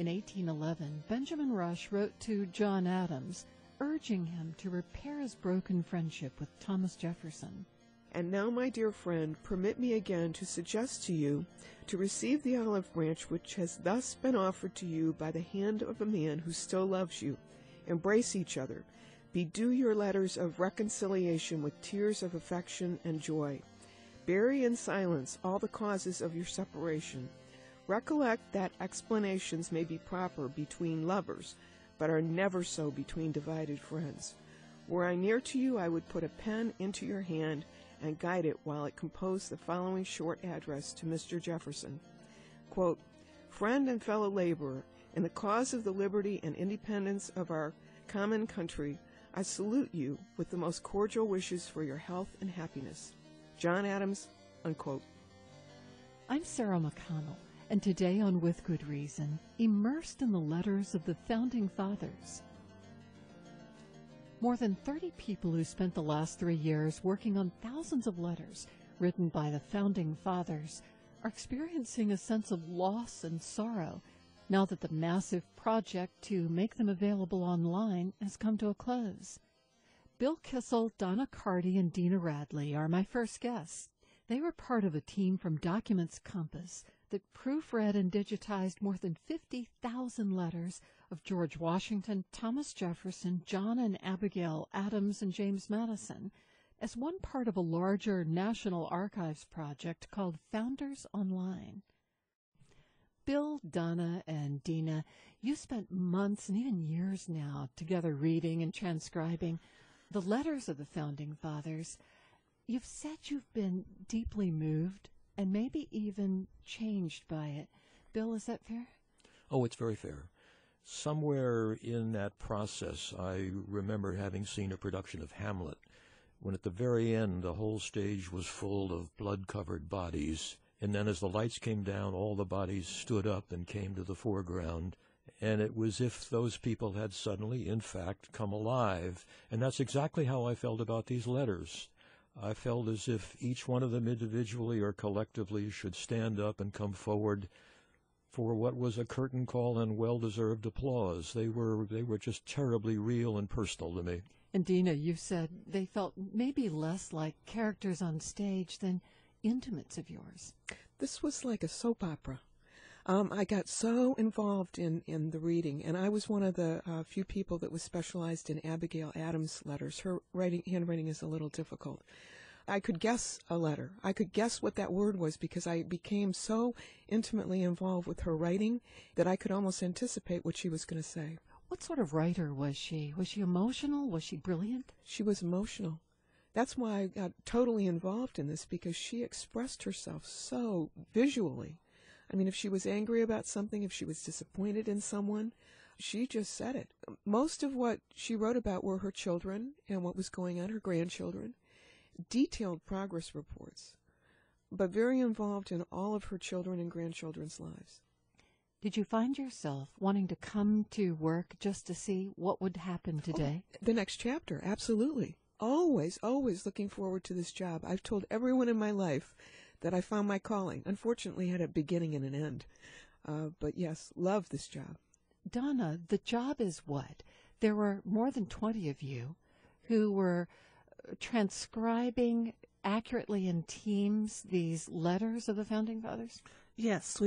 In 1811, Benjamin Rush wrote to John Adams, urging him to repair his broken friendship with Thomas Jefferson. And now, my dear friend, permit me again to suggest to you to receive the olive branch which has thus been offered to you by the hand of a man who still loves you. Embrace each other. Bedew your letters of reconciliation with tears of affection and joy. Bury in silence all the causes of your separation. Recollect that explanations may be proper between lovers, but are never so between divided friends. Were I near to you, I would put a pen into your hand and guide it while it composed the following short address to Mr. Jefferson. Quote, Friend and fellow laborer, in the cause of the liberty and independence of our common country, I salute you with the most cordial wishes for your health and happiness. John Adams, unquote. I'm Sarah McConnell, and today on With Good Reason, immersed in the letters of the Founding Fathers. More than 30 people who spent the last 3 years working on thousands of letters written by the Founding Fathers are experiencing a sense of loss and sorrow now that the massive project to make them available online has come to a close. Bill Kissel, Donna Carty, and Dina Radley are my first guests. They were part of a team from Documents Compass that proofread and digitized more than 50,000 letters of George Washington, Thomas Jefferson, John and Abigail Adams, and James Madison as one part of a larger National Archives project called Founders Online. Bill, Donna, and Dina, you spent months and even years now together reading and transcribing the letters of the Founding Fathers. You've said you've been deeply moved and maybe even changed by it. Bill, is that fair? Oh, it's very fair. Somewhere in that process, I remember having seen a production of Hamlet, when at the very end the whole stage was full of blood-covered bodies, and then as the lights came down, all the bodies stood up and came to the foreground, and it was as if those people had suddenly, in fact, come alive. And that's exactly how I felt about these letters. I felt as if each one of them individually or collectively should stand up and come forward for what was a curtain call and well-deserved applause. They were just terribly real and personal to me. And Dina, you said they felt maybe less like characters on stage than intimates of yours. This was like a soap opera. I got so involved in the reading, and I was one of the few people that was specialized in Abigail Adams' letters. Her handwriting is a little difficult. I could guess a letter. I could guess what that word was because I became so intimately involved with her writing that I could almost anticipate what she was going to say. What sort of writer was she? Was she emotional? Was she brilliant? She was emotional. That's why I got totally involved in this, because she expressed herself so visually. I mean, if she was angry about something, if she was disappointed in someone, she just said it. Most of what she wrote about were her children and what was going on, her grandchildren. Detailed progress reports, but very involved in all of her children and grandchildren's lives. Did you find yourself wanting to come to work just to see what would happen today? Oh, the next chapter, absolutely. Always, always looking forward to this job. I've told everyone in my life that I found my calling. Unfortunately, it had a beginning and an end. But yes, love this job. Donna, the job is what? There were more than 20 of you who were transcribing accurately in teams these letters of the Founding Fathers? Yes,